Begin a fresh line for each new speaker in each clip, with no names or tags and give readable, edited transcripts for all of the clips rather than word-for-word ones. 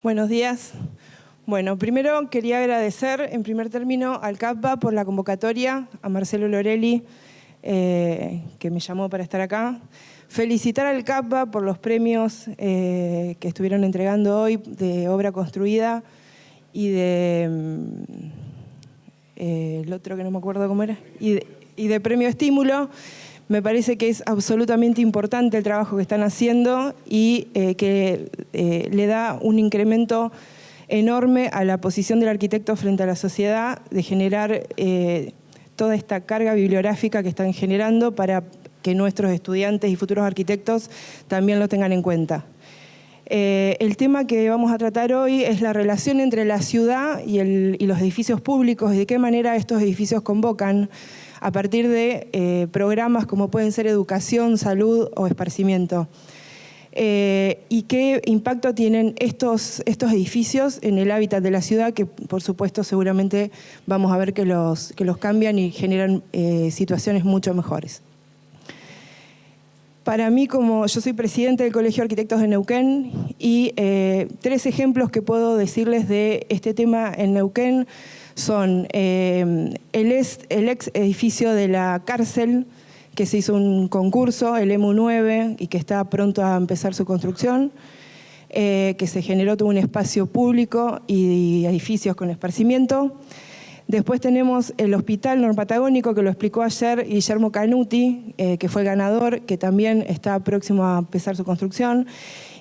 Buenos días. Bueno, primero quería agradecer en primer término al CAPBA por la convocatoria, a Marcelo Lorelli, que me llamó para estar acá. Felicitar al CAPBA por los premios que estuvieron entregando hoy de obra construida y de el otro que no me acuerdo cómo era, y de premio estímulo. Me parece que es absolutamente importante el trabajo que están haciendo y que le da un incremento enorme a la posición del arquitecto frente a la sociedad, de generar toda esta carga bibliográfica que están generando para que nuestros estudiantes y futuros arquitectos también lo tengan en cuenta. El tema que vamos a tratar hoy es la relación entre la ciudad y los edificios públicos y de qué manera estos edificios convocan a partir de programas como pueden ser educación, salud o esparcimiento. Y qué impacto tienen estos edificios en el hábitat de la ciudad, que por supuesto seguramente vamos a ver que los cambian y generan situaciones mucho mejores. Para mí, como yo soy presidente del Colegio de Arquitectos de Neuquén, y 3 ejemplos que puedo decirles de este tema en Neuquén son el ex edificio de la cárcel, que se hizo un concurso, el EMU9, y que está pronto a empezar su construcción, que se generó todo un espacio público y edificios con esparcimiento. Después tenemos el Hospital Norpatagónico, que lo explicó ayer Guillermo Canuti, que fue el ganador, que también está próximo a empezar su construcción.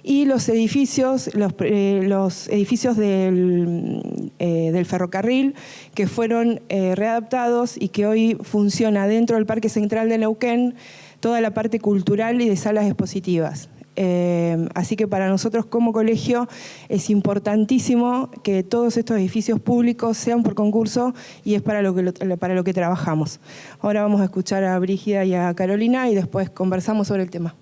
Y los edificios, los edificios del ferrocarril, que fueron readaptados y que hoy funciona dentro del Parque Central de Neuquén, toda la parte cultural y de salas expositivas. Así que para nosotros como colegio es importantísimo que todos estos edificios públicos sean por concurso y es para lo que trabajamos. Ahora vamos a escuchar a Brígida y a Carolina y después conversamos sobre el tema.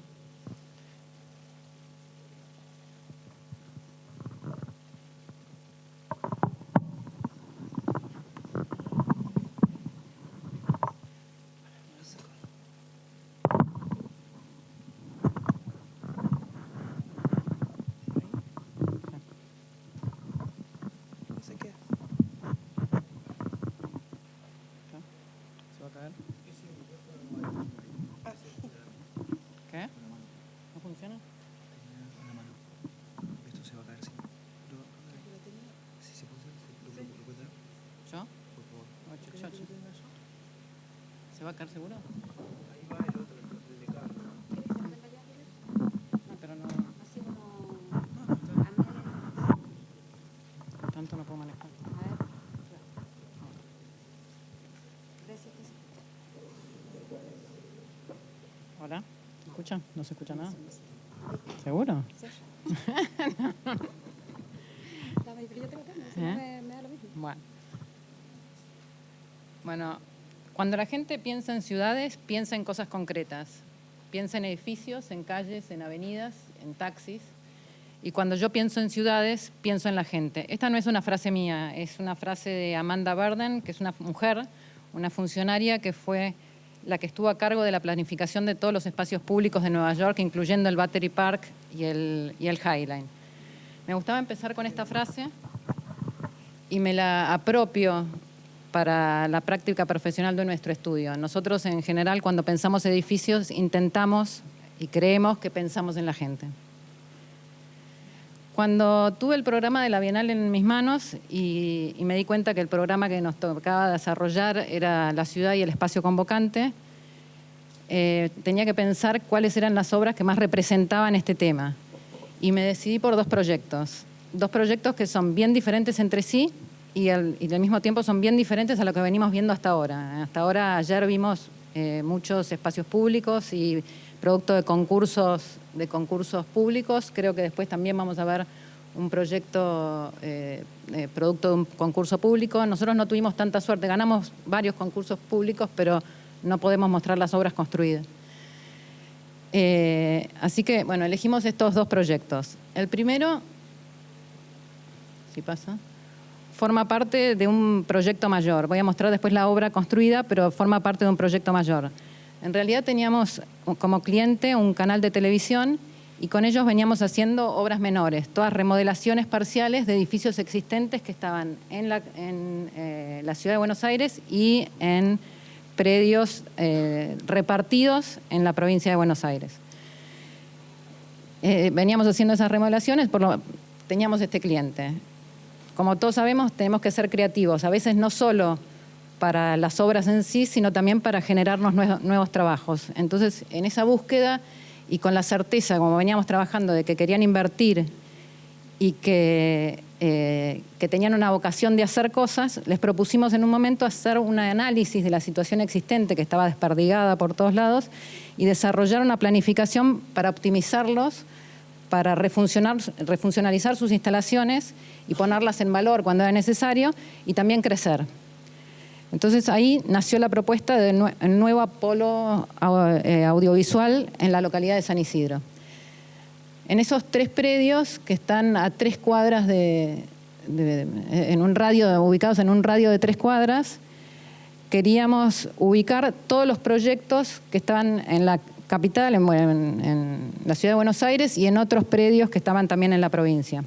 ¿Se va a caer seguro?
Ahí va el otro, el de Carlos.
No, pero no.
Así como
Tanto no puedo manejar.
a ver. Gracias.
Hola, ¿se escucha? ¿No se escucha nada? ¿Seguro?
Sí. Dame, pero yo tengo cámara, si no me da lo mismo.
Bueno, cuando la gente piensa en ciudades, piensa en cosas concretas. Piensa en edificios, en calles, en avenidas, en taxis. Y cuando yo pienso en ciudades, pienso en la gente. Esta no es una frase mía, es una frase de Amanda Burden, que es una mujer, una funcionaria que fue la que estuvo a cargo de la planificación de todos los espacios públicos de Nueva York, incluyendo el Battery Park y el High Line. Me gustaba empezar con esta frase y me la apropio para la práctica profesional de nuestro estudio. Nosotros, en general, cuando pensamos edificios, intentamos y creemos que pensamos en la gente. Cuando tuve el programa de la Bienal en mis manos y me di cuenta que el programa que nos tocaba desarrollar era la ciudad y el espacio convocante, tenía que pensar cuáles eran las obras que más representaban este tema. Y me decidí por 2 proyectos. 2 proyectos que son bien diferentes entre sí y al mismo tiempo son bien diferentes a lo que venimos viendo hasta ahora. Hasta ahora, ayer vimos muchos espacios públicos y producto de concursos públicos. Creo que después también vamos a ver un proyecto producto de un concurso público. Nosotros no tuvimos tanta suerte, ganamos varios concursos públicos, pero no podemos mostrar las obras construidas. Así que, bueno, elegimos estos 2 proyectos. El primero, si pasa, forma parte de un proyecto mayor. Voy a mostrar después la obra construida, pero forma parte de un proyecto mayor. En realidad teníamos como cliente un canal de televisión y con ellos veníamos haciendo obras menores, todas remodelaciones parciales de edificios existentes que estaban en la Ciudad de Buenos Aires y en predios repartidos en la provincia de Buenos Aires. Veníamos haciendo esas remodelaciones, teníamos este cliente. Como todos sabemos, tenemos que ser creativos, a veces no solo para las obras en sí, sino también para generarnos nuevos trabajos. Entonces, en esa búsqueda y con la certeza, como veníamos trabajando, de que querían invertir y que tenían una vocación de hacer cosas, les propusimos en un momento hacer un análisis de la situación existente que estaba desperdigada por todos lados y desarrollar una planificación para optimizarlos, para refuncionalizar sus instalaciones y ponerlas en valor cuando era necesario y también crecer. Entonces ahí nació la propuesta de un nuevo polo audiovisual en la localidad de San Isidro. En esos 3 predios que están a 3 cuadras ubicados en un radio de 3 cuadras, queríamos ubicar todos los proyectos que estaban en la capital, en la ciudad de Buenos Aires y en otros predios que estaban también en la provincia.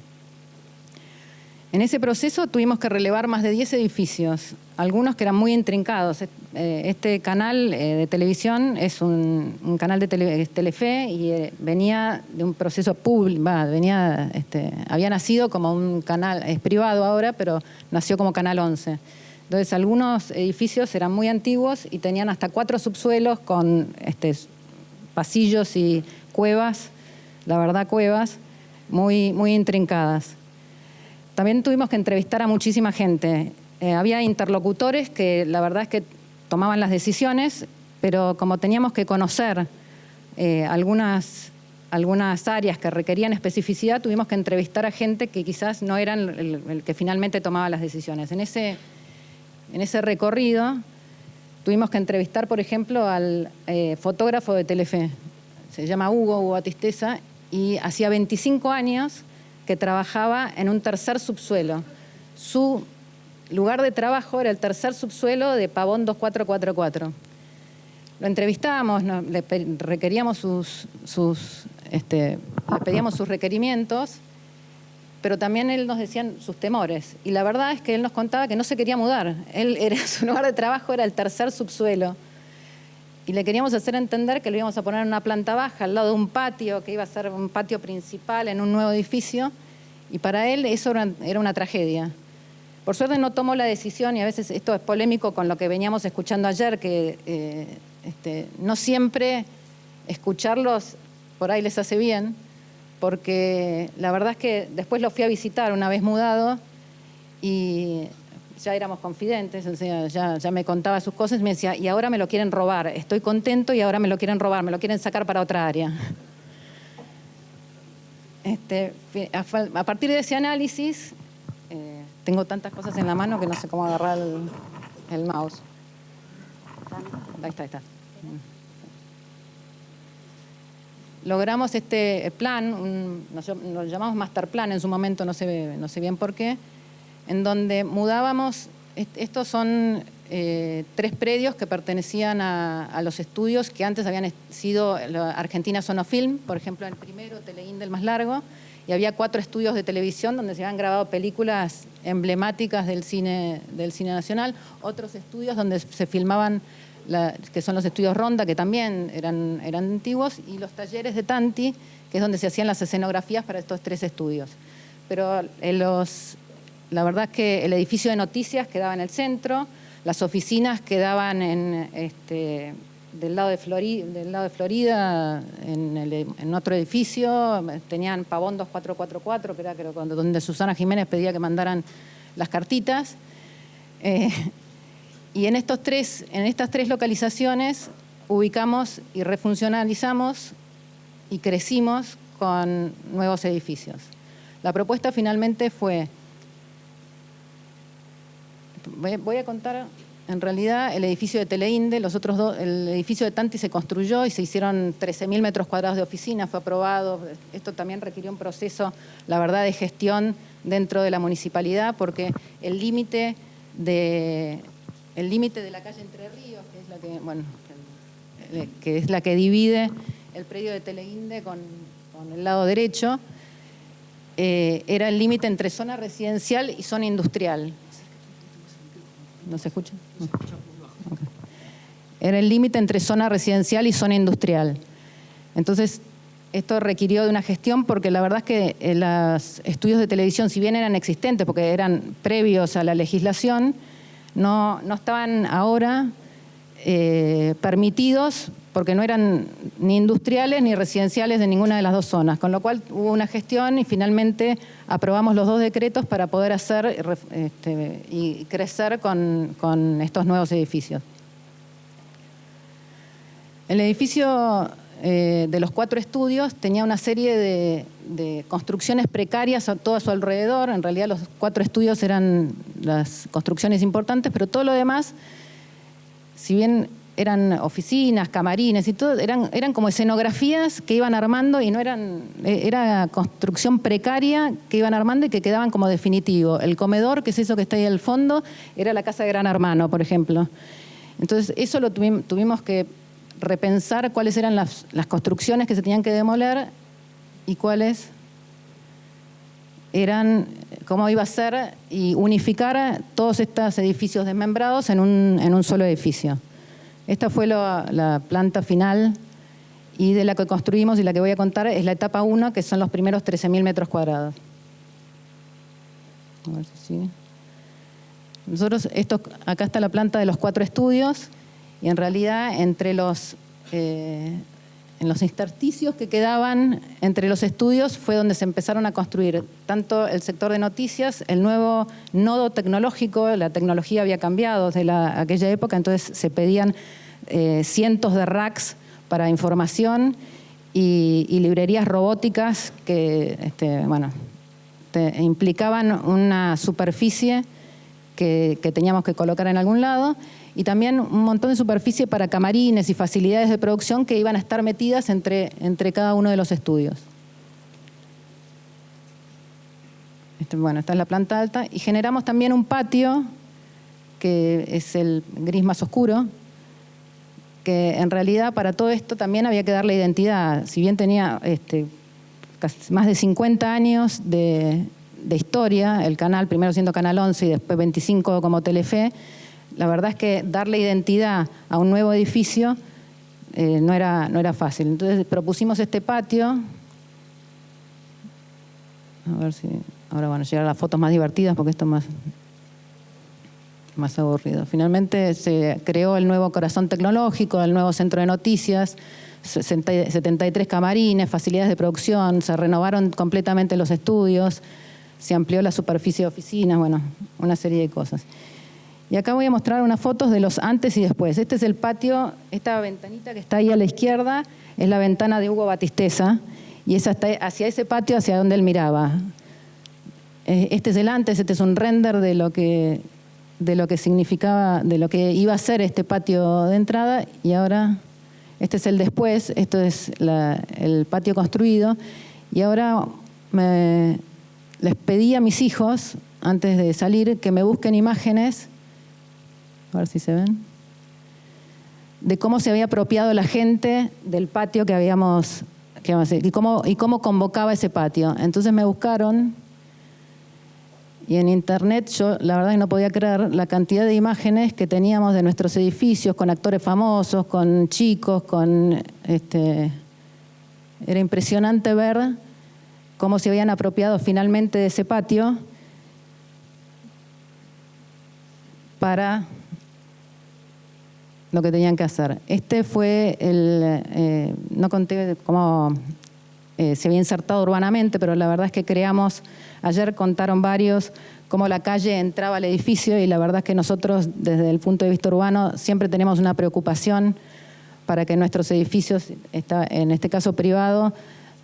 En ese proceso tuvimos que relevar más de 10 edificios, algunos que eran muy intrincados. Este canal de televisión es un canal de Telefe y venía de un proceso público, había nacido como un canal, es privado ahora, pero nació como Canal 11. Entonces algunos edificios eran muy antiguos y tenían hasta 4 subsuelos con pasillos y cuevas, la verdad cuevas, muy, muy intrincadas. También tuvimos que entrevistar a muchísima gente. Había interlocutores que la verdad es que tomaban las decisiones, pero como teníamos que conocer algunas áreas que requerían especificidad, tuvimos que entrevistar a gente que quizás no eran el que finalmente tomaba las decisiones. En ese recorrido tuvimos que entrevistar, por ejemplo, al fotógrafo de Telefe. Se llama Hugo Batisteza y hacía 25 años que trabajaba en un tercer subsuelo. Su lugar de trabajo era el tercer subsuelo de Pavón 2444. Lo entrevistábamos, le pedíamos sus requerimientos, pero también él nos decía sus temores. Y la verdad es que él nos contaba que no se quería mudar. Su lugar de trabajo era el tercer subsuelo. Y le queríamos hacer entender que lo íbamos a poner en una planta baja, al lado de un patio, que iba a ser un patio principal en un nuevo edificio. Y para él eso era una tragedia. Por suerte no tomó la decisión, y a veces esto es polémico con lo que veníamos escuchando ayer, que no siempre escucharlos por ahí les hace bien, porque la verdad es que después lo fui a visitar una vez mudado y ya éramos confidentes, o sea, ya me contaba sus cosas y me decía, y ahora me lo quieren robar, estoy contento y ahora me lo quieren robar, me lo quieren sacar para otra área. A partir de ese análisis, tengo tantas cosas en la mano que no sé cómo agarrar el mouse. Ahí está. Logramos este plan, lo llamamos master plan en su momento, no sé bien por qué, en donde mudábamos, estos son 3 predios que pertenecían a los estudios que antes habían sido Argentina Sonofilm, por ejemplo, el primero, Teleinde, el más largo, y había 4 estudios de televisión donde se habían grabado películas emblemáticas del cine nacional, otros estudios donde se filmaban, que son los estudios Ronda, que también eran antiguos, y los talleres de Tanti, que es donde se hacían las escenografías para estos 3 estudios. Pero la verdad es que el edificio de noticias quedaba en el centro, las oficinas quedaban del lado de Florida, en otro edificio, tenían Pavón 2444, que era donde Susana Jiménez pedía que mandaran las cartitas. Y en estas 3 localizaciones ubicamos y refuncionalizamos y crecimos con nuevos edificios. La propuesta finalmente fue, voy a contar, en realidad el edificio de Teleinde, los otros 2, el edificio de Tanti se construyó y se hicieron 13.000 metros cuadrados de oficina, fue aprobado. Esto también requirió un proceso, la verdad, de gestión dentro de la municipalidad, porque el límite de la calle Entre Ríos, que es la que divide el predio de Teleinde con con el lado derecho, era el límite entre zona residencial y zona industrial. ¿No se escucha? No. Okay. Era el límite entre zona residencial y zona industrial. Entonces, esto requirió de una gestión porque la verdad es que los estudios de televisión, si bien eran existentes porque eran previos a la legislación, no estaban ahora permitidos porque no eran ni industriales ni residenciales de ninguna de las dos zonas, con lo cual hubo una gestión y finalmente aprobamos los dos decretos para poder hacer y crecer con estos nuevos edificios. El edificio de los 4 estudios tenía una serie de construcciones precarias a todo a su alrededor. En realidad los 4 estudios eran las construcciones importantes, pero todo lo demás, si bien eran oficinas, camarines y todo, eran como escenografías que iban armando y no era construcción precaria que iban armando y que quedaban como definitivo. El comedor, que es eso que está ahí al fondo, era la casa de Gran Hermano, por ejemplo. Entonces eso lo tuvimos que repensar cuáles eran las construcciones que se tenían que demoler y cuáles eran, cómo iba a ser y unificar todos estos edificios desmembrados en un solo edificio. Esta fue la planta final y de la que construimos y la que voy a contar es la etapa 1, que son los primeros 13.000 metros cuadrados. A ver si sigue. Nosotros, acá está la planta de los 4 estudios y en realidad en los intersticios que quedaban entre los estudios fue donde se empezaron a construir tanto el sector de noticias, el nuevo nodo tecnológico. La tecnología había cambiado desde aquella época, entonces se pedían cientos de racks para información y librerías robóticas que implicaban una superficie que teníamos que colocar en algún lado, y también un montón de superficie para camarines y facilidades de producción que iban a estar metidas entre cada uno de los estudios. Esta es la planta alta, y generamos también un patio, que es el gris más oscuro, que en realidad para todo esto también había que darle identidad. Si bien tenía más de 50 años de historia, el canal, primero siendo Canal 11 y después 25 como Telefe, la verdad es que darle identidad a un nuevo edificio no era fácil. Entonces propusimos este patio. A ver si ahora van a llegar las fotos más divertidas porque esto es más aburrido. Finalmente se creó el nuevo corazón tecnológico, el nuevo centro de noticias, 73 camarines, facilidades de producción, se renovaron completamente los estudios, se amplió la superficie de oficinas, bueno, una serie de cosas. Y acá voy a mostrar unas fotos de los antes y después. Este es el patio, esta ventanita que está ahí a la izquierda es la ventana de Hugo Batisteza y es hacia ese patio hacia donde él miraba. Este es el antes, este es un render de lo que significaba, de lo que iba a ser este patio de entrada, y ahora este es el después, esto es el patio construido, y ahora les pedí a mis hijos, antes de salir, que me busquen imágenes, a ver si se ven, de cómo se había apropiado la gente del patio que habíamos hecho y cómo convocaba ese patio. Entonces me buscaron y en internet yo la verdad que no podía creer la cantidad de imágenes que teníamos de nuestros edificios con actores famosos, con chicos, era impresionante ver cómo se habían apropiado finalmente de ese patio para lo que tenían que hacer. Este fue no conté cómo se había insertado urbanamente, pero la verdad es que ayer contaron varios cómo la calle entraba al edificio, y la verdad es que nosotros desde el punto de vista urbano siempre tenemos una preocupación para que nuestros edificios, en este caso privado,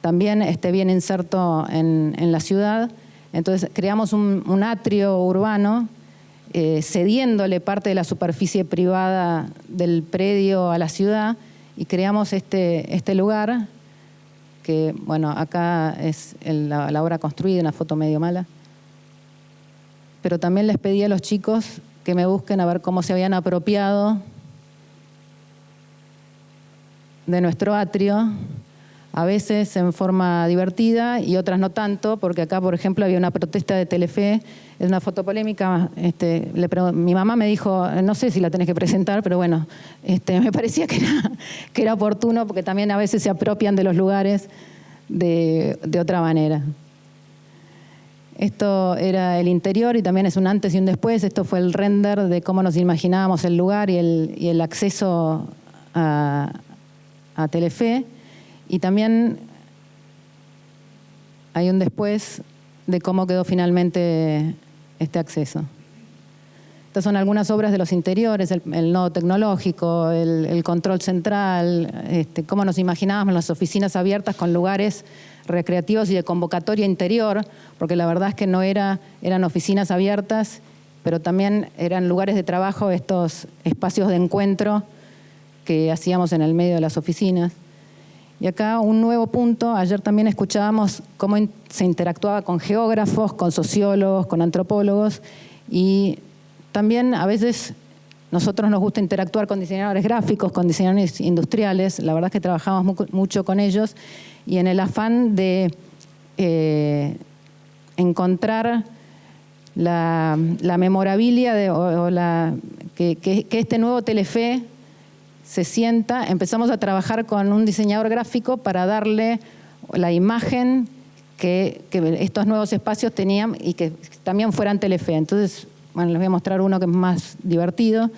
también esté bien inserto en la ciudad. Entonces creamos un atrio urbano cediéndole parte de la superficie privada del predio a la ciudad, y creamos este lugar que, bueno, acá es la obra construida, una foto medio mala, pero también les pedí a los chicos que me busquen a ver cómo se habían apropiado de nuestro atrio. a veces en forma divertida y otras no tanto, porque acá, por ejemplo, había una protesta de Telefe, es una foto polémica. Mi mamá me dijo, no sé si la tenés que presentar, pero bueno, me parecía que era oportuno, porque también a veces se apropian de los lugares de otra manera. Esto era el interior y también es un antes y un después. Esto fue el render de cómo nos imaginábamos el lugar y el acceso a Telefe. Y también hay un después de cómo quedó finalmente este acceso. Estas son algunas obras de los interiores, el nodo tecnológico, el control central, cómo nos imaginábamos las oficinas abiertas con lugares recreativos y de convocatoria interior, porque la verdad es que no eran oficinas abiertas, pero también eran lugares de trabajo, estos espacios de encuentro que hacíamos en el medio de las oficinas. Y acá un nuevo punto, ayer también escuchábamos cómo se interactuaba con geógrafos, con sociólogos, con antropólogos, y también a veces nosotros nos gusta interactuar con diseñadores gráficos, con diseñadores industriales. La verdad es que trabajamos mucho con ellos, y en el afán de encontrar la memorabilia que este nuevo Telefe se sienta, empezamos a trabajar con un diseñador gráfico para darle la imagen que estos nuevos espacios tenían y que también fueran Telefe. Entonces, bueno, les voy a mostrar uno que es más divertido.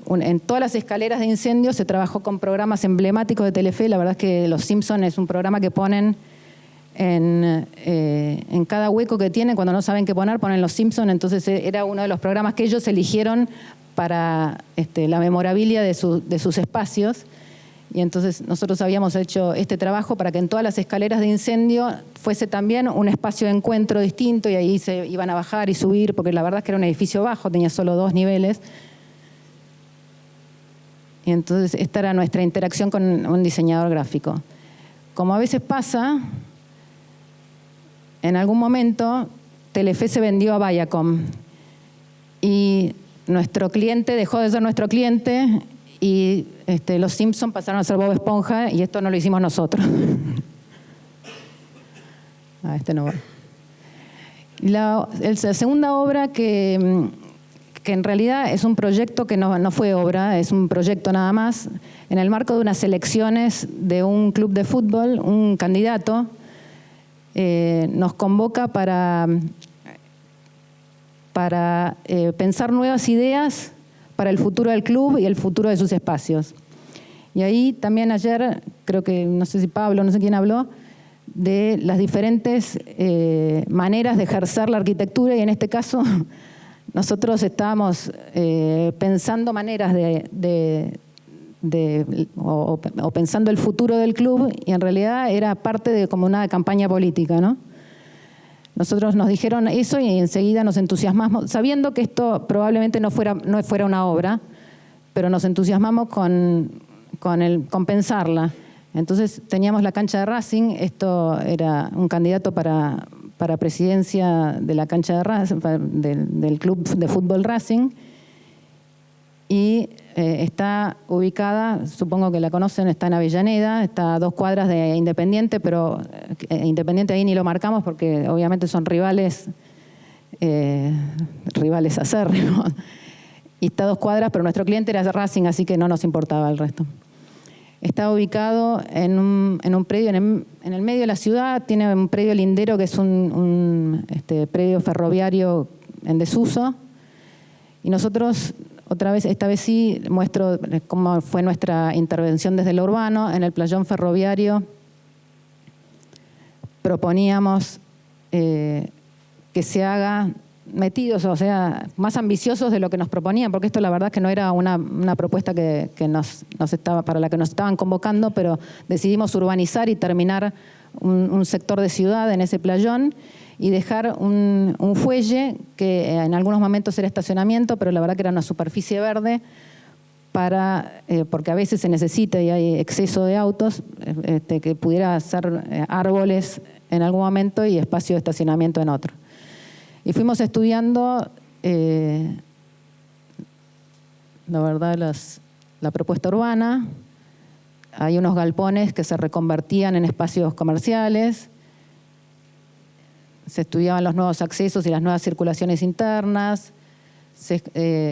En todas las escaleras de incendio se trabajó con programas emblemáticos de Telefe. La verdad es que Los Simpsons es un programa que ponen en cada hueco que tienen, cuando no saben qué ponen Los Simpsons. Entonces era uno de los programas que ellos eligieron para la memorabilia de sus espacios. Y entonces nosotros habíamos hecho este trabajo para que en todas las escaleras de incendio fuese también un espacio de encuentro distinto, y ahí se iban a bajar y subir, porque la verdad es que era un edificio bajo, tenía solo 2 niveles. Y entonces esta era nuestra interacción con un diseñador gráfico. Como a veces pasa, en algún momento Telefe se vendió a Viacom y nuestro cliente dejó de ser nuestro cliente, y Los Simpsons pasaron a ser Bob Esponja, y esto no lo hicimos nosotros. No va. La segunda obra que en realidad es un proyecto que no fue obra, es un proyecto nada más, en el marco de unas elecciones de un club de fútbol, un candidato nos convoca para pensar nuevas ideas para el futuro del club y el futuro de sus espacios. Y ahí también ayer, creo que, no sé si Pablo, no sé quién habló, de las diferentes maneras de ejercer la arquitectura, y en este caso nosotros estábamos pensando maneras o pensando el futuro del club, y en realidad era parte de como una campaña política, ¿no? Nosotros nos dijeron eso y enseguida nos entusiasmamos, sabiendo que esto probablemente no fuera una obra, pero nos entusiasmamos con pensarla. Entonces teníamos la cancha de Racing, esto era un candidato para presidencia de la cancha de Racing, del club de fútbol Racing, y está ubicada, supongo que la conocen, está en Avellaneda, está a 2 cuadras de Independiente, pero Independiente ahí ni lo marcamos porque obviamente son rivales acérrimos. Y está a 2 cuadras, pero nuestro cliente era Racing, así que no nos importaba el resto. Está ubicado en un predio en el medio de la ciudad, tiene un predio lindero que es un predio ferroviario en desuso. Y nosotros, otra vez, esta vez sí, muestro cómo fue nuestra intervención desde lo urbano. En el playón ferroviario proponíamos que se haga metidos, o sea, más ambiciosos de lo que nos proponían, porque esto la verdad es que no era una propuesta que para la que nos estaban convocando, pero decidimos urbanizar y terminar un sector de ciudad en ese playón y dejar un fuelle que en algunos momentos era estacionamiento, pero la verdad que era una superficie verde porque a veces se necesita y hay exceso de autos, que pudiera ser árboles en algún momento y espacio de estacionamiento en otro. Y fuimos estudiando, la verdad, la propuesta urbana, hay unos galpones que se reconvertían en espacios comerciales, se estudiaban los nuevos accesos y las nuevas circulaciones internas, se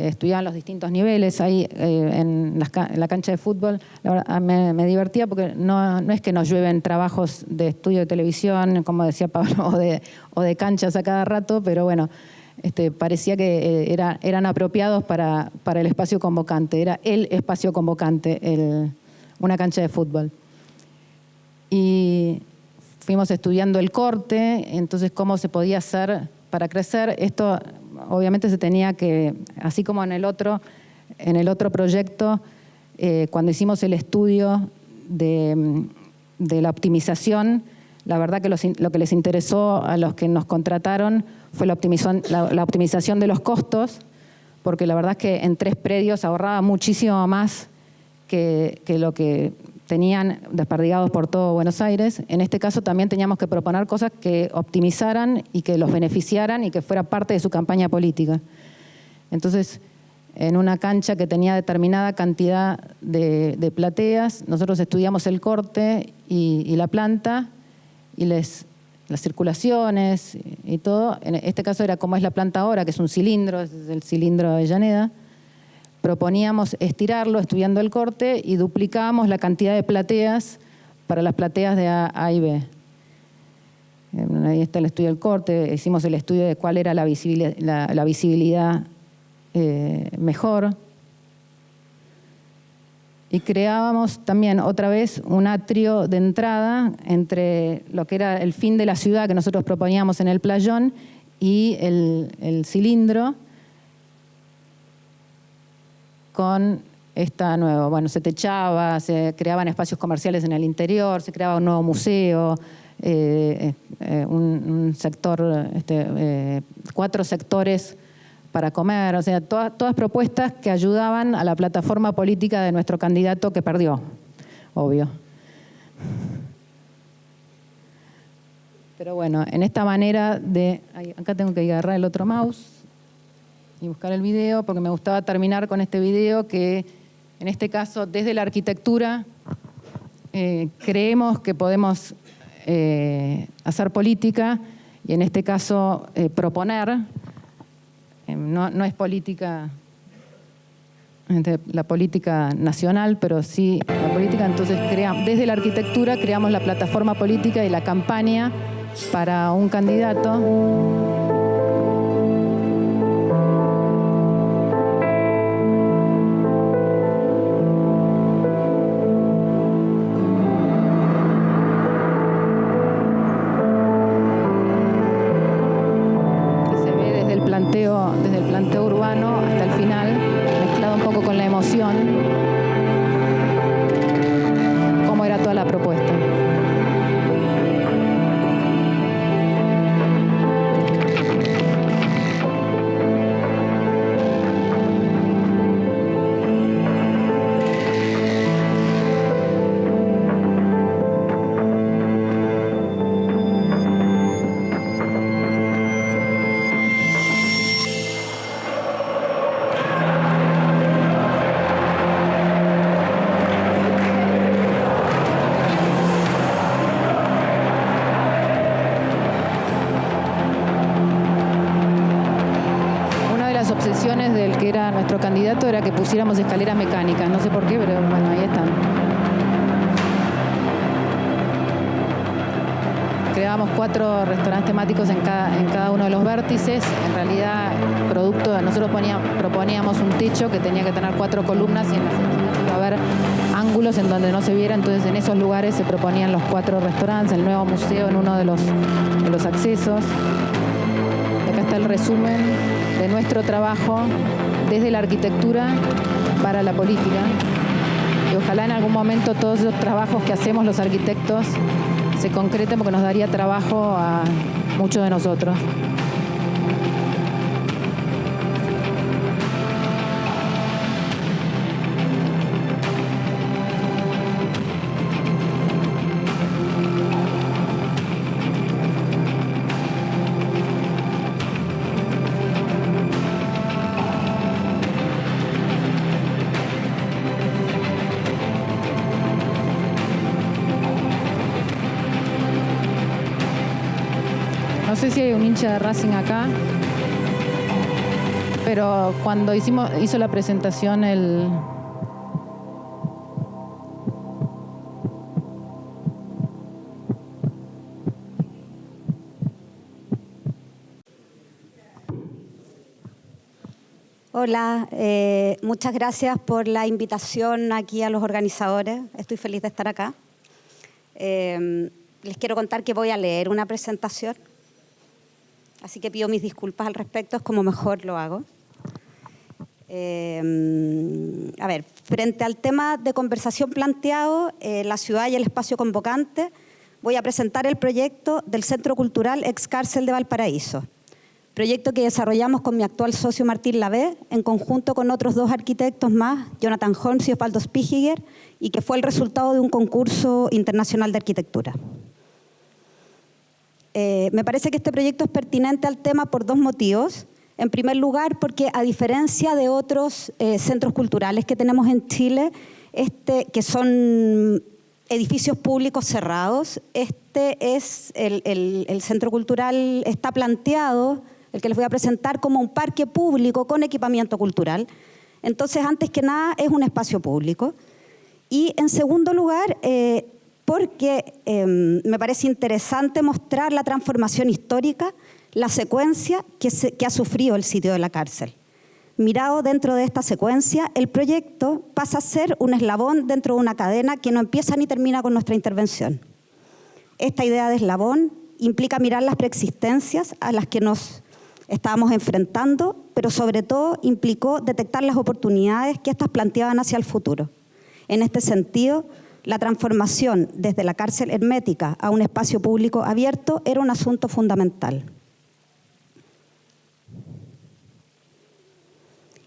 estudiaban los distintos niveles. Ahí en la cancha de fútbol, la verdad, me divertía porque no es que nos llueven trabajos de estudio de televisión, como decía Pablo, o de canchas a cada rato, pero bueno, parecía que eran apropiados para el espacio convocante. Era el espacio convocante, una cancha de fútbol. Y fuimos estudiando el corte, entonces cómo se podía hacer para crecer. Esto obviamente se tenía que, así como en el otro proyecto, cuando hicimos el estudio de la optimización, la verdad que lo que les interesó a los que nos contrataron fue la optimización de los costos, porque la verdad es que en 3 predios ahorraba muchísimo más que lo que tenían desperdigados por todo Buenos Aires. En este caso también teníamos que proponer cosas que optimizaran y que los beneficiaran y que fuera parte de su campaña política. Entonces, en una cancha que tenía determinada cantidad de plateas, nosotros estudiamos el corte y la planta y las circulaciones y todo. En este caso era como es la planta ahora, que es un cilindro, es el cilindro de Avellaneda. Proponíamos estirarlo estudiando el corte y duplicábamos la cantidad de plateas para las plateas de A y B. Ahí está el estudio del corte, hicimos el estudio de cuál era la visibilidad mejor. Y creábamos también otra vez un atrio de entrada entre lo que era el fin de la ciudad que nosotros proponíamos en el playón y el cilindro, con esta nueva. Bueno, se techaba, se creaban espacios comerciales en el interior, se creaba un nuevo museo, un sector, 4 sectores para comer, o sea, todas propuestas que ayudaban a la plataforma política de nuestro candidato que perdió, obvio. Pero bueno, en esta manera de... Acá tengo que agarrar el otro mouse y buscar el video, porque me gustaba terminar con este video que, en este caso, desde la arquitectura, creemos que podemos hacer política y, en este caso, proponer. No es política, la política nacional, pero sí la política. Entonces, desde la arquitectura creamos la plataforma política y la campaña para un candidato. Desde el planteo urbano hasta el final, mezclado un poco con la emoción, cómo era toda la propuesta. Obsesiones del que era nuestro candidato era que pusiéramos escaleras mecánicas, no sé por qué, pero bueno, ahí están. Creábamos 4 restaurantes temáticos en cada uno de los vértices. En realidad, nosotros proponíamos un techo que tenía que tener 4 columnas y en las esquinas iba a haber ángulos en donde no se viera, entonces en esos lugares se proponían los 4 restaurantes, el nuevo museo en uno de los accesos. Y acá está el resumen de nuestro trabajo desde la arquitectura para la política. Y ojalá en algún momento todos esos trabajos que hacemos los arquitectos se concreten, porque nos daría trabajo a muchos de nosotros. sé si hay un hincha de Racing acá, pero cuando hizo la presentación el...
Hola, muchas gracias por la invitación aquí a los organizadores. Estoy feliz de estar acá. Les quiero contar que voy a leer una presentación, así que pido mis disculpas al respecto, es como mejor lo hago. A ver, frente al tema de conversación planteado, la ciudad y el espacio convocante, voy a presentar el proyecto del Centro Cultural Ex Cárcel de Valparaíso. Proyecto que desarrollamos con mi actual socio Martín Lavé, en conjunto con otros 2 arquitectos más, Jonathan Holmes y Osvaldo Spichiger, y que fue el resultado de un concurso internacional de arquitectura. Me parece que este proyecto es pertinente al tema por 2 motivos. En primer lugar, porque a diferencia de otros centros culturales que tenemos en Chile, que son edificios públicos cerrados, el centro cultural está planteado, el que les voy a presentar, como un parque público con equipamiento cultural. Entonces, antes que nada, es un espacio público. Y en segundo lugar, porque me parece interesante mostrar la transformación histórica, la secuencia que ha sufrido el sitio de la cárcel. Mirado dentro de esta secuencia, el proyecto pasa a ser un eslabón dentro de una cadena que no empieza ni termina con nuestra intervención. Esta idea de eslabón implica mirar las preexistencias a las que nos estábamos enfrentando, pero sobre todo implicó detectar las oportunidades que éstas planteaban hacia el futuro. En este sentido, la transformación desde la cárcel hermética a un espacio público abierto era un asunto fundamental.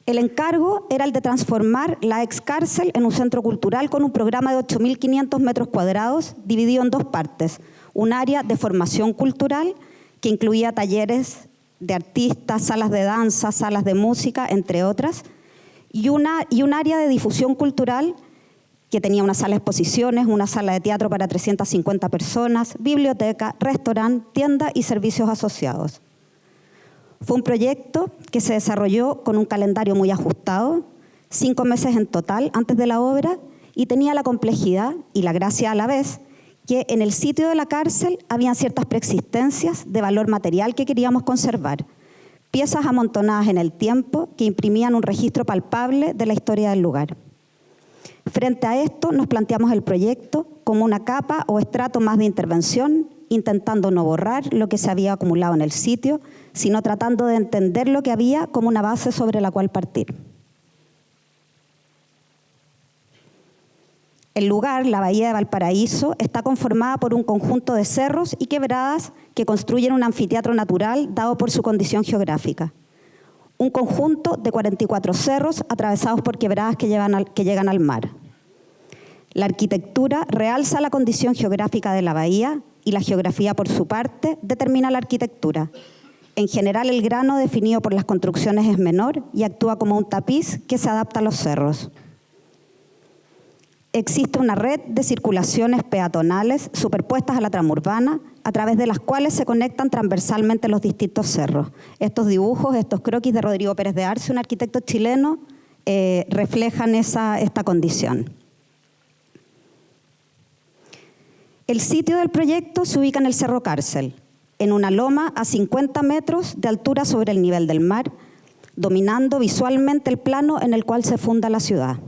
El encargo era el de transformar la ex cárcel en un centro cultural con un programa de 8.500 metros cuadrados dividido en 2 partes. Un área de formación cultural que incluía talleres de artistas, salas de danza, salas de música, entre otras, y un área de difusión cultural que tenía una sala de exposiciones, una sala de teatro para 350 personas, biblioteca, restaurante, tienda y servicios asociados. Fue un proyecto que se desarrolló con un calendario muy ajustado, 5 meses en total antes de la obra, y tenía la complejidad y la gracia a la vez que en el sitio de la cárcel habían ciertas preexistencias de valor material que queríamos conservar, piezas amontonadas en el tiempo que imprimían un registro palpable de la historia del lugar. Frente a esto nos planteamos el proyecto como una capa o estrato más de intervención, intentando no borrar lo que se había acumulado en el sitio, sino tratando de entender lo que había como una base sobre la cual partir. El lugar, la bahía de Valparaíso, está conformada por un conjunto de cerros y quebradas que construyen un anfiteatro natural dado por su condición geográfica. Un conjunto de 44 cerros atravesados por quebradas que llegan al mar. La arquitectura realza la condición geográfica de la bahía y la geografía, por su parte, determina la arquitectura. En general, el grano definido por las construcciones es menor y actúa como un tapiz que se adapta a los cerros. Existe una red de circulaciones peatonales superpuestas a la trama urbana, a través de las cuales se conectan transversalmente los distintos cerros. Estos dibujos, estos croquis de Rodrigo Pérez de Arce, un arquitecto chileno, reflejan esta condición. El sitio del proyecto se ubica en el Cerro Cárcel, en una loma a 50 metros de altura sobre el nivel del mar, dominando visualmente el plano en el cual se funda la ciudad.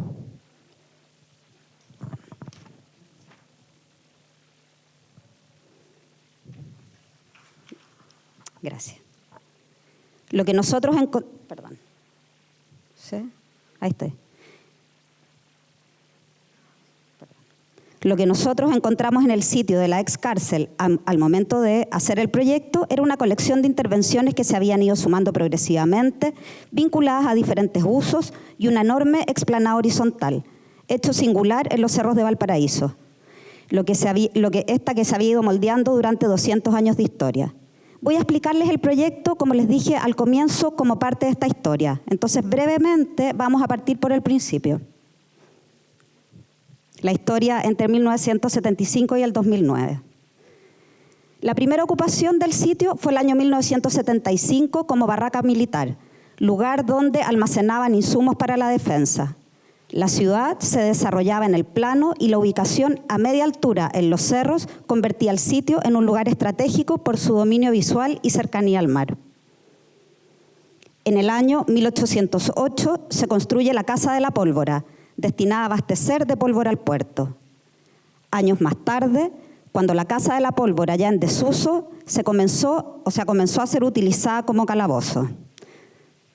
Gracias. Lo que nosotros perdón. ¿Sí? Ahí está. Lo que nosotros encontramos en el sitio de la ex cárcel al momento de hacer el proyecto era una colección de intervenciones que se habían ido sumando progresivamente, vinculadas a diferentes usos y una enorme explanada horizontal, hecho singular en los cerros de Valparaíso, que se había ido moldeando durante 200 años de historia. Voy a explicarles el proyecto, como les dije al comienzo, como parte de esta historia. Entonces, brevemente, vamos a partir por el principio. La historia entre 1975 y el 2009. La primera ocupación del sitio fue el año 1975 como barraca militar, lugar donde almacenaban insumos para la defensa. La ciudad se desarrollaba en el plano y la ubicación a media altura en los cerros convertía el sitio en un lugar estratégico por su dominio visual y cercanía al mar. En el año 1808 se construye la Casa de la Pólvora, destinada a abastecer de pólvora al puerto. Años más tarde, cuando la Casa de la Pólvora ya en desuso, comenzó a ser utilizada como calabozo,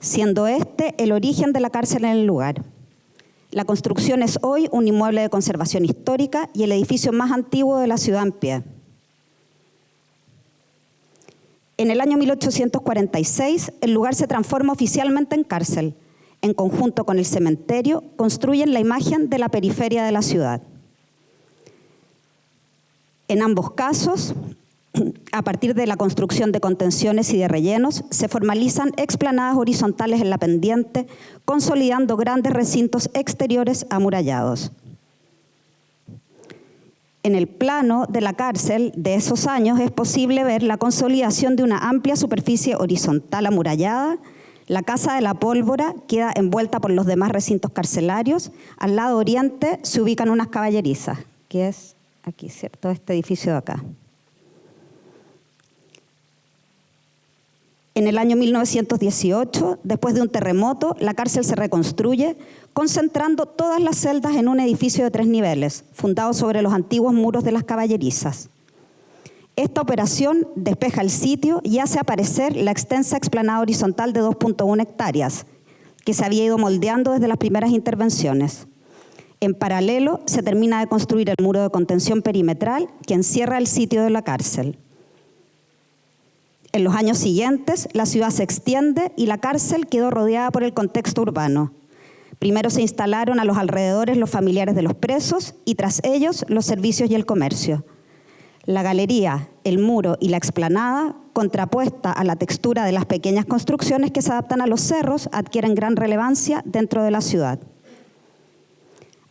siendo este el origen de la cárcel en el lugar. La construcción es hoy un inmueble de conservación histórica y el edificio más antiguo de la ciudad en pie. En el año 1846, el lugar se transforma oficialmente en cárcel. En conjunto con el cementerio, construyen la imagen de la periferia de la ciudad. En ambos casos, a partir de la construcción de contenciones y de rellenos, se formalizan explanadas horizontales en la pendiente, consolidando grandes recintos exteriores amurallados. En el plano de la cárcel de esos años es posible ver la consolidación de una amplia superficie horizontal amurallada. La Casa de la Pólvora queda envuelta por los demás recintos carcelarios. Al lado oriente se ubican unas caballerizas, que es aquí, ¿cierto? Este edificio de acá. En el año 1918, después de un terremoto, la cárcel se reconstruye, concentrando todas las celdas en un edificio de 3 niveles, fundado sobre los antiguos muros de las caballerizas. Esta operación despeja el sitio y hace aparecer la extensa explanada horizontal de 2.1 hectáreas, que se había ido moldeando desde las primeras intervenciones. En paralelo, se termina de construir el muro de contención perimetral que encierra el sitio de la cárcel. En los años siguientes, la ciudad se extiende y la cárcel quedó rodeada por el contexto urbano. Primero se instalaron a los alrededores los familiares de los presos y tras ellos los servicios y el comercio. La galería, el muro y la explanada, contrapuesta a la textura de las pequeñas construcciones que se adaptan a los cerros, adquieren gran relevancia dentro de la ciudad.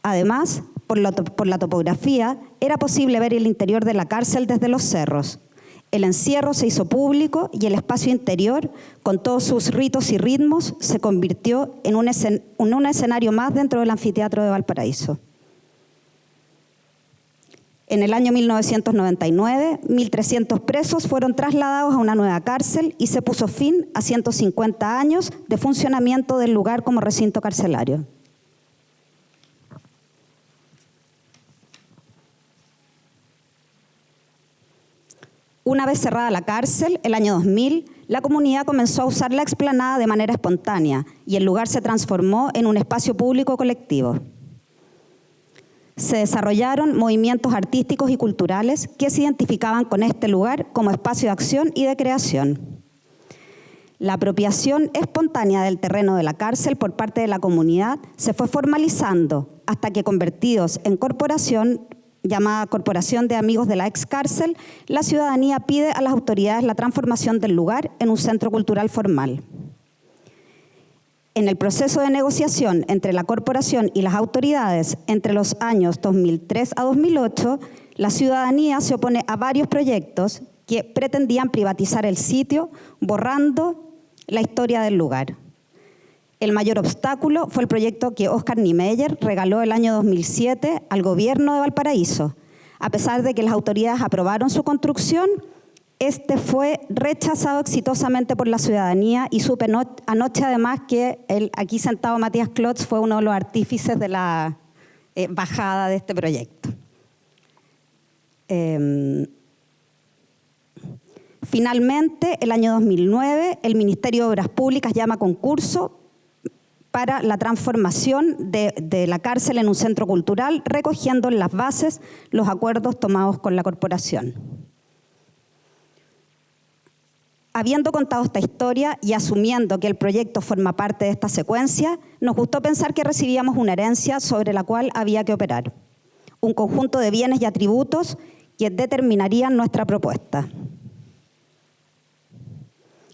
Además, por la topografía, era posible ver el interior de la cárcel desde los cerros. El encierro se hizo público y el espacio interior, con todos sus ritos y ritmos, se convirtió en un escenario más dentro del anfiteatro de Valparaíso. En el año 1999, 1.300 presos fueron trasladados a una nueva cárcel y se puso fin a 150 años de funcionamiento del lugar como recinto carcelario. Una vez cerrada la cárcel, el año 2000, la comunidad comenzó a usar la explanada de manera espontánea y el lugar se transformó en un espacio público colectivo. Se desarrollaron movimientos artísticos y culturales que se identificaban con este lugar como espacio de acción y de creación. La apropiación espontánea del terreno de la cárcel por parte de la comunidad se fue formalizando hasta que, convertidos en corporación, llamada Corporación de Amigos de la Excárcel, la ciudadanía pide a las autoridades la transformación del lugar en un centro cultural formal. En el proceso de negociación entre la corporación y las autoridades entre los años 2003 a 2008, la ciudadanía se opone a varios proyectos que pretendían privatizar el sitio, borrando la historia del lugar. El mayor obstáculo fue el proyecto que Oscar Niemeyer regaló el año 2007 al gobierno de Valparaíso. A pesar de que las autoridades aprobaron su construcción, este fue rechazado exitosamente por la ciudadanía y supe anoche además que el aquí sentado Matías Klotz fue uno de los artífices de la bajada de este proyecto. Finalmente, el año 2009, el Ministerio de Obras Públicas llama a concurso para la transformación de la cárcel en un centro cultural, recogiendo en las bases los acuerdos tomados con la corporación. Habiendo contado esta historia y asumiendo que el proyecto forma parte de esta secuencia, nos gustó pensar que recibíamos una herencia sobre la cual había que operar, un conjunto de bienes y atributos que determinarían nuestra propuesta.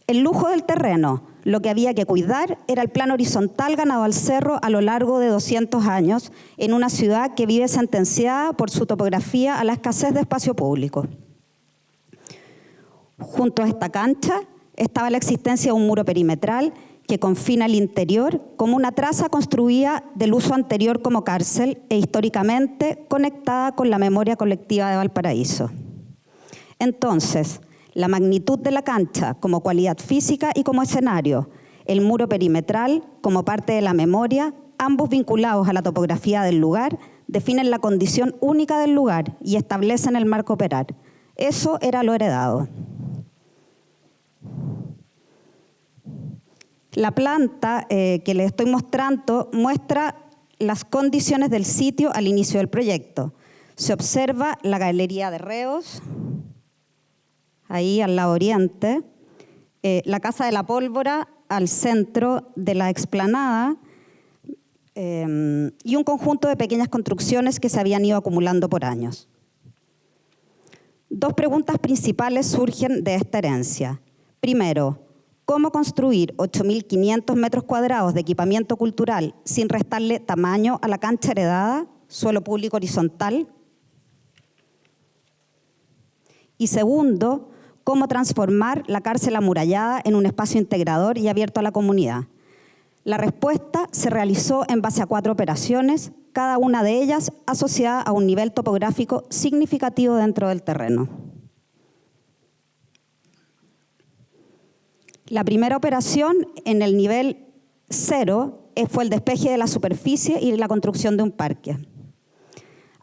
El lujo del terreno. Lo que había que cuidar era el plano horizontal ganado al cerro a lo largo de 200 años en una ciudad que vive sentenciada por su topografía a la escasez de espacio público. Junto a esta cancha estaba la existencia de un muro perimetral que confina el interior como una traza construida del uso anterior como cárcel e históricamente conectada con la memoria colectiva de Valparaíso. Entonces, la magnitud de la cancha como cualidad física y como escenario, el muro perimetral como parte de la memoria, ambos vinculados a la topografía del lugar, definen la condición única del lugar y establecen el marco operar. Eso era lo heredado. La planta que les estoy mostrando muestra las condiciones del sitio al inicio del proyecto. Se observa la galería de reos, ahí al lado oriente, la Casa de la Pólvora al centro de la explanada y un conjunto de pequeñas construcciones que se habían ido acumulando por años. Dos preguntas principales surgen de esta herencia. Primero, ¿cómo construir 8.500 metros cuadrados de equipamiento cultural sin restarle tamaño a la cancha heredada, suelo público horizontal? Y segundo, ¿cómo transformar la cárcel amurallada en un espacio integrador y abierto a la comunidad? La respuesta se realizó en base a 4 operaciones, cada una de ellas asociada a un nivel topográfico significativo dentro del terreno. La primera operación en el nivel 0 fue el despeje de la superficie y la construcción de un parque.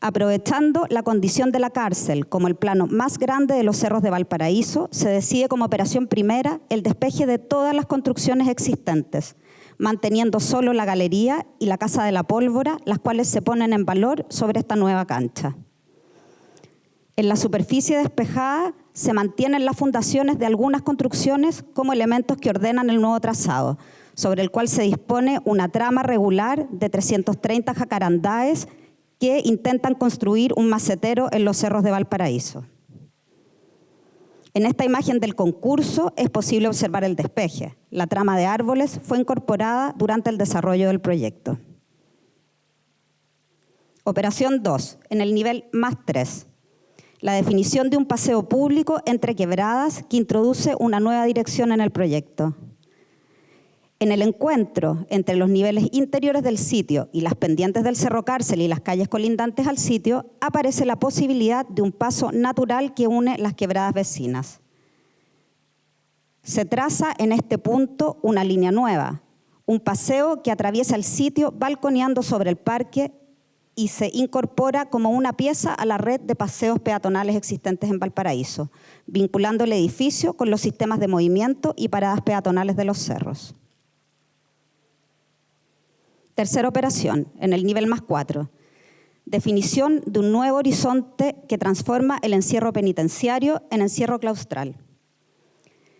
Aprovechando la condición de la cárcel como el plano más grande de los cerros de Valparaíso, se decide como operación primera el despeje de todas las construcciones existentes, manteniendo solo la galería y la Casa de la Pólvora, las cuales se ponen en valor sobre esta nueva cancha. En la superficie despejada se mantienen las fundaciones de algunas construcciones como elementos que ordenan el nuevo trazado, sobre el cual se dispone una trama regular de 330 jacarandáes que intentan construir un macetero en los cerros de Valparaíso. En esta imagen del concurso es posible observar el despeje. La trama de árboles fue incorporada durante el desarrollo del proyecto. Operación 2, en el nivel +3. La definición de un paseo público entre quebradas que introduce una nueva dirección en el proyecto. En el encuentro entre los niveles interiores del sitio y las pendientes del Cerro Cárcel y las calles colindantes al sitio, aparece la posibilidad de un paso natural que une las quebradas vecinas. Se traza en este punto una línea nueva, un paseo que atraviesa el sitio balconeando sobre el parque y se incorpora como una pieza a la red de paseos peatonales existentes en Valparaíso, vinculando el edificio con los sistemas de movimiento y paradas peatonales de los cerros. Tercera operación, en el nivel +4. Definición de un nuevo horizonte que transforma el encierro penitenciario en encierro claustral.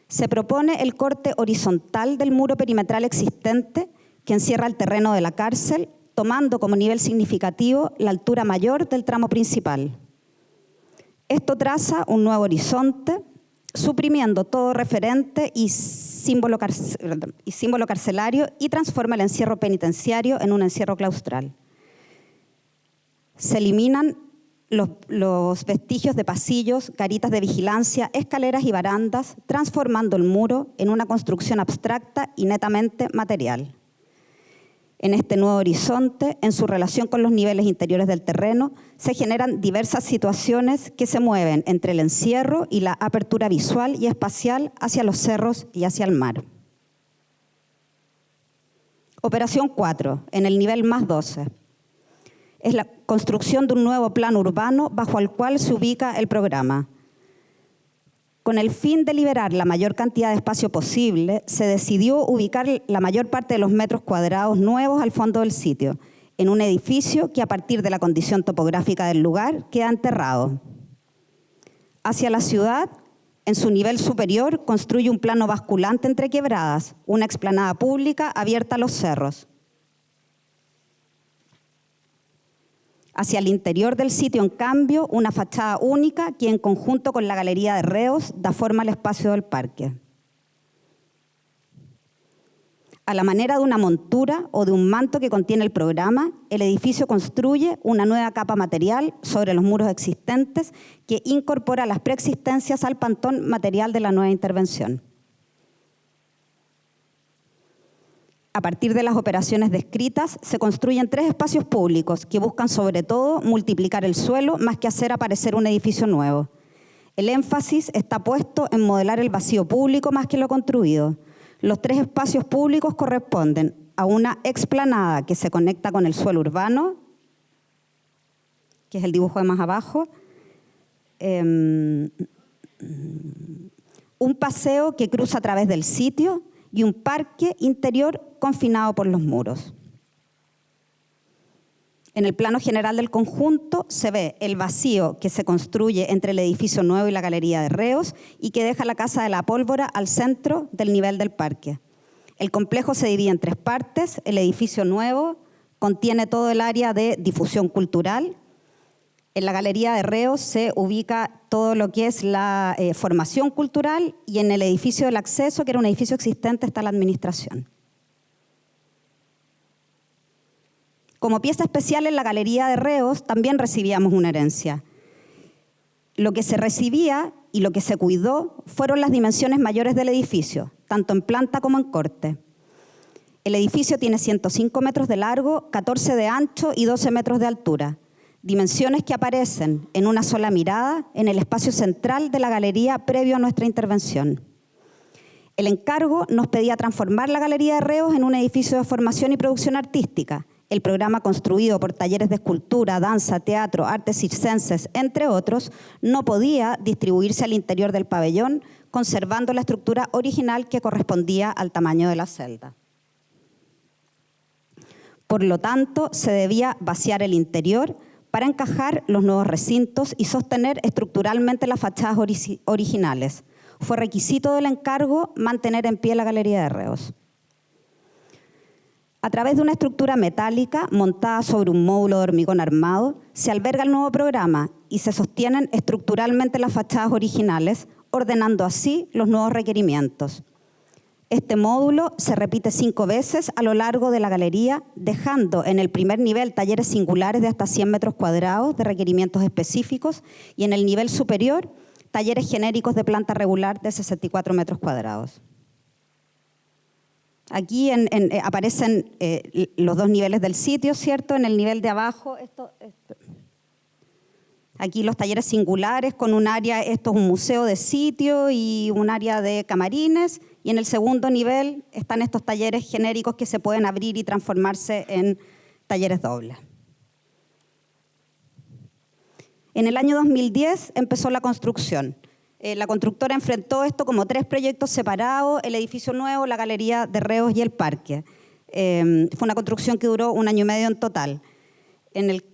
Se propone el corte horizontal del muro perimetral existente que encierra el terreno de la cárcel, tomando como nivel significativo la altura mayor del tramo principal. Esto traza un nuevo horizonte, suprimiendo todo referente y símbolo carcelario y transforma el encierro penitenciario en un encierro claustral. Se eliminan los vestigios de pasillos, garitas de vigilancia, escaleras y barandas, transformando el muro en una construcción abstracta y netamente material. En este nuevo horizonte, en su relación con los niveles interiores del terreno, se generan diversas situaciones que se mueven entre el encierro y la apertura visual y espacial hacia los cerros y hacia el mar. Operación 4, en el nivel +12. Es la construcción de un nuevo plan urbano bajo el cual se ubica el programa. Con el fin de liberar la mayor cantidad de espacio posible, se decidió ubicar la mayor parte de los metros cuadrados nuevos al fondo del sitio, en un edificio que a partir de la condición topográfica del lugar queda enterrado. Hacia la ciudad, en su nivel superior, construye un plano basculante entre quebradas, una explanada pública abierta a los cerros. Hacia el interior del sitio, en cambio, una fachada única que en conjunto con la galería de reos da forma al espacio del parque. A la manera de una montura o de un manto que contiene el programa, el edificio construye una nueva capa material sobre los muros existentes que incorpora las preexistencias al pantón material de la nueva intervención. A partir de las operaciones descritas, se construyen 3 espacios públicos que buscan sobre todo multiplicar el suelo más que hacer aparecer un edificio nuevo. El énfasis está puesto en modelar el vacío público más que lo construido. Los 3 espacios públicos corresponden a una explanada que se conecta con el suelo urbano, que es el dibujo de más abajo, un paseo que cruza a través del sitio y un parque interior confinado por los muros. En el plano general del conjunto se ve el vacío que se construye entre el edificio nuevo y la Galería de Reos y que deja la Casa de la Pólvora al centro del nivel del parque. El complejo se divide en 3 partes. El edificio nuevo contiene todo el área de difusión cultural. En la Galería de Reos se ubica todo lo que es la formación cultural y en el edificio del acceso, que era un edificio existente, está la administración. Como pieza especial en la Galería de Reos también recibíamos una herencia. Lo que se recibía y lo que se cuidó fueron las dimensiones mayores del edificio, tanto en planta como en corte. El edificio tiene 105 metros de largo, 14 de ancho y 12 metros de altura, dimensiones que aparecen en una sola mirada en el espacio central de la galería previo a nuestra intervención. El encargo nos pedía transformar la Galería de Reos en un edificio de formación y producción artística. El programa, construido por talleres de escultura, danza, teatro, artes circenses, entre otros, no podía distribuirse al interior del pabellón, conservando la estructura original que correspondía al tamaño de la celda. Por lo tanto, se debía vaciar el interior para encajar los nuevos recintos y sostener estructuralmente las fachadas originales. Fue requisito del encargo mantener en pie la Galería de Reos. A través de una estructura metálica montada sobre un módulo de hormigón armado, se alberga el nuevo programa y se sostienen estructuralmente las fachadas originales, ordenando así los nuevos requerimientos. Este módulo se repite 5 veces a lo largo de la galería, dejando en el primer nivel talleres singulares de hasta 100 metros cuadrados de requerimientos específicos y en el nivel superior talleres genéricos de planta regular de 64 metros cuadrados. Aquí aparecen los 2 niveles del sitio, ¿cierto? En el nivel de abajo, aquí los talleres singulares con un área, esto es un museo de sitio y un área de camarines, y en el segundo nivel están estos talleres genéricos que se pueden abrir y transformarse en talleres dobles. En el año 2010 empezó la construcción. La constructora enfrentó esto como 3 proyectos separados: el edificio nuevo, la Galería de Reos y el parque. Fue una construcción que duró 1 año y medio en total. En el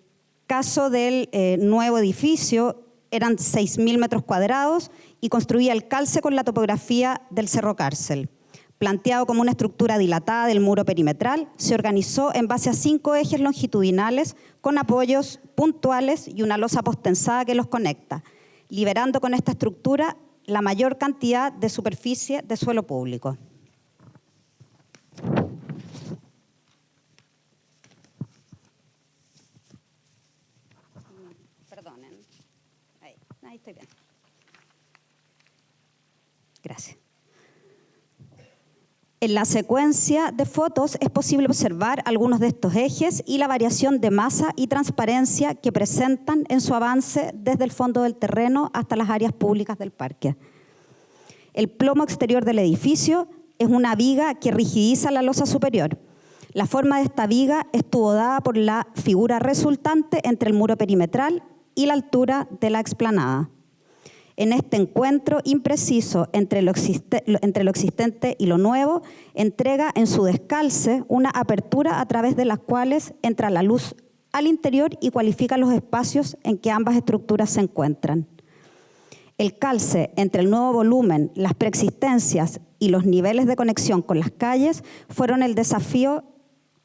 caso del nuevo edificio, eran 6.000 metros cuadrados y construía el calce con la topografía del Cerro Cárcel. Planteado como una estructura dilatada del muro perimetral, se organizó en base a 5 ejes longitudinales con apoyos puntuales y una losa postensada que los conecta, liberando con esta estructura la mayor cantidad de superficie de suelo público. Perdonen. Ahí estoy bien. Gracias. En la secuencia de fotos es posible observar algunos de estos ejes y la variación de masa y transparencia que presentan en su avance desde el fondo del terreno hasta las áreas públicas del parque. El plomo exterior del edificio es una viga que rigidiza la losa superior. La forma de esta viga estuvo dada por la figura resultante entre el muro perimetral y la altura de la explanada. En este encuentro impreciso entre lo existente y lo nuevo, entrega en su descalce una apertura a través de las cuales entra la luz al interior y cualifica los espacios en que ambas estructuras se encuentran. El calce entre el nuevo volumen, las preexistencias y los niveles de conexión con las calles fueron el desafío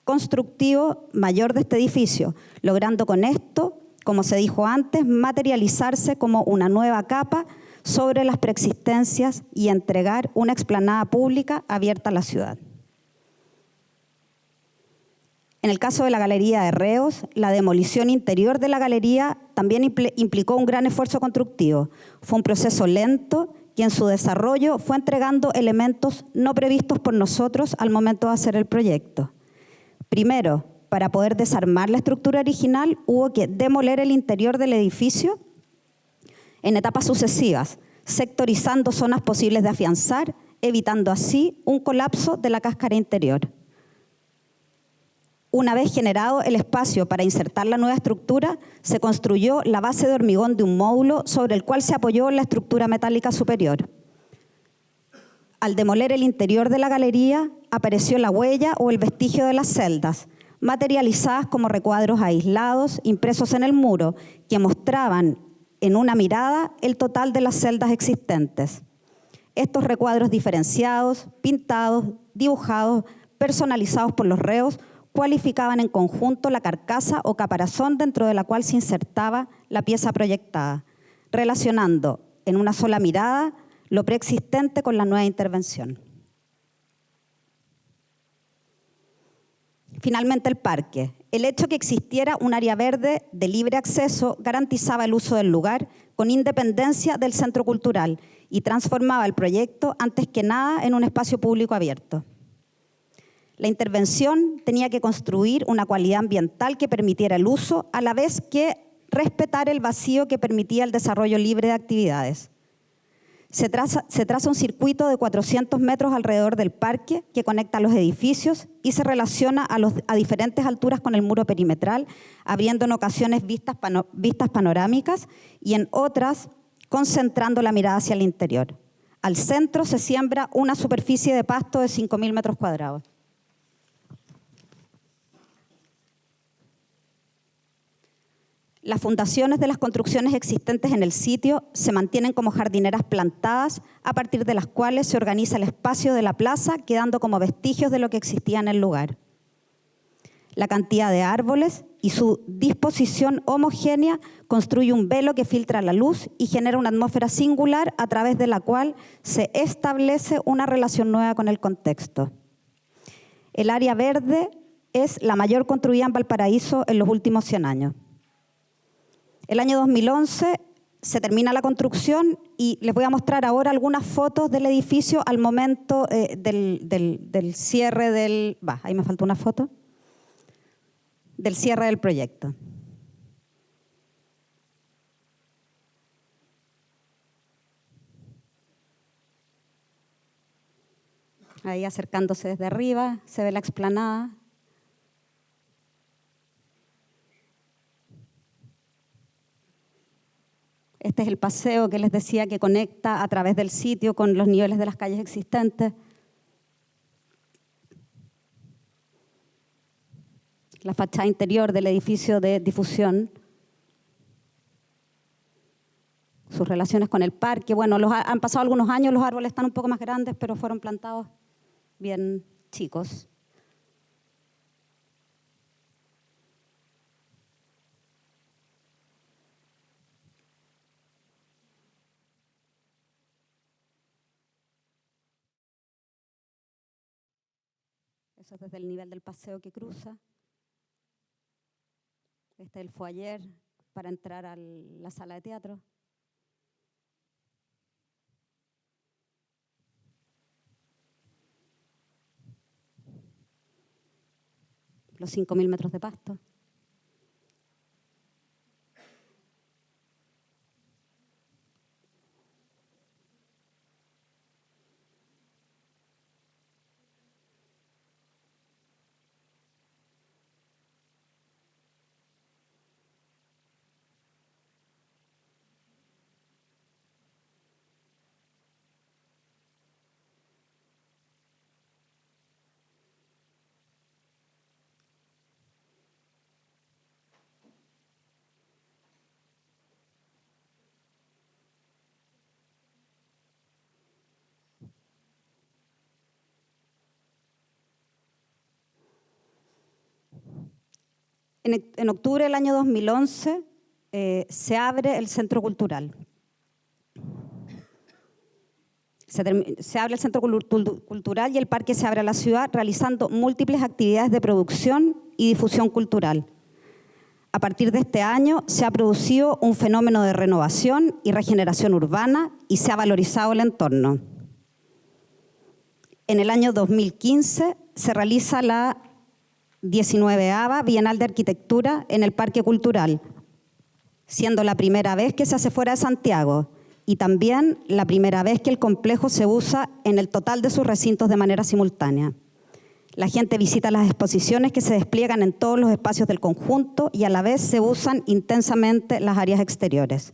constructivo mayor de este edificio, logrando con esto, como se dijo antes, materializarse como una nueva capa sobre las preexistencias y entregar una explanada pública abierta a la ciudad. En el caso de la Galería de Reos, la demolición interior de la galería también implicó un gran esfuerzo constructivo. Fue un proceso lento y en su desarrollo fue entregando elementos no previstos por nosotros al momento de hacer el proyecto. Primero, para poder desarmar la estructura original, hubo que demoler el interior del edificio en etapas sucesivas, sectorizando zonas posibles de afianzar, evitando así un colapso de la cáscara interior. Una vez generado el espacio para insertar la nueva estructura, se construyó la base de hormigón de un módulo sobre el cual se apoyó la estructura metálica superior. Al demoler el interior de la galería, apareció la huella o el vestigio de las celdas, materializadas como recuadros aislados, impresos en el muro, que mostraban en una mirada el total de las celdas existentes. Estos recuadros diferenciados, pintados, dibujados, personalizados por los reos, cualificaban en conjunto la carcasa o caparazón dentro de la cual se insertaba la pieza proyectada, relacionando en una sola mirada lo preexistente con la nueva intervención. Finalmente, el parque. El hecho que existiera un área verde de libre acceso garantizaba el uso del lugar con independencia del centro cultural y transformaba el proyecto, antes que nada, en un espacio público abierto. La intervención tenía que construir una cualidad ambiental que permitiera el uso, a la vez que respetar el vacío que permitía el desarrollo libre de actividades. Se traza un circuito de 400 metros alrededor del parque que conecta los edificios y se relaciona a diferentes alturas con el muro perimetral, abriendo en ocasiones vistas panorámicas y en otras concentrando la mirada hacia el interior. Al centro se siembra una superficie de pasto de 5.000 metros cuadrados. Las fundaciones de las construcciones existentes en el sitio se mantienen como jardineras plantadas, a partir de las cuales se organiza el espacio de la plaza, quedando como vestigios de lo que existía en el lugar. La cantidad de árboles y su disposición homogénea construye un velo que filtra la luz y genera una atmósfera singular a través de la cual se establece una relación nueva con el contexto. El área verde es la mayor construida en Valparaíso en los últimos 100 años. El año 2011 se termina la construcción y les voy a mostrar ahora algunas fotos del edificio al momento del cierre del... ahí me falta una foto. Del cierre del proyecto. Ahí acercándose desde arriba, se ve la explanada. Este es el paseo que les decía que conecta a través del sitio con los niveles de las calles existentes. La fachada interior del edificio de difusión. Sus relaciones con el parque. Bueno, han pasado algunos años, los árboles están un poco más grandes, pero fueron plantados bien chicos. Eso es desde el nivel del paseo que cruza. Este es el foyer para entrar a la sala de teatro. Los 5.000 metros de pasto. En octubre del año 2011 se abre el Centro Cultural. Se abre el Centro Cultural y el parque se abre a la ciudad, realizando múltiples actividades de producción y difusión cultural. A partir de este año se ha producido un fenómeno de renovación y regeneración urbana y se ha valorizado el entorno. En el año 2015 se realiza la 19ª Bienal de Arquitectura en el Parque Cultural, siendo la primera vez que se hace fuera de Santiago y también la primera vez que el complejo se usa en el total de sus recintos de manera simultánea. La gente visita las exposiciones que se despliegan en todos los espacios del conjunto y a la vez se usan intensamente las áreas exteriores.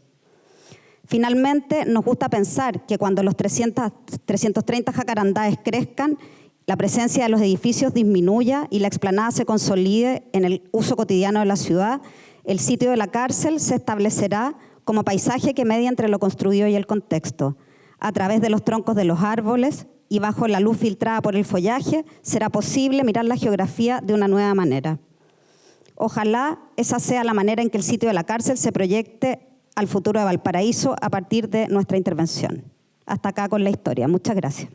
Finalmente, nos gusta pensar que cuando los 330 jacarandáes crezcan, la presencia de los edificios disminuya y la explanada se consolide en el uso cotidiano de la ciudad, el sitio de la cárcel se establecerá como paisaje que media entre lo construido y el contexto. A través de los troncos de los árboles y bajo la luz filtrada por el follaje, será posible mirar la geografía de una nueva manera. Ojalá esa sea la manera en que el sitio de la cárcel se proyecte al futuro de Valparaíso a partir de nuestra intervención. Hasta acá con la historia. Muchas gracias.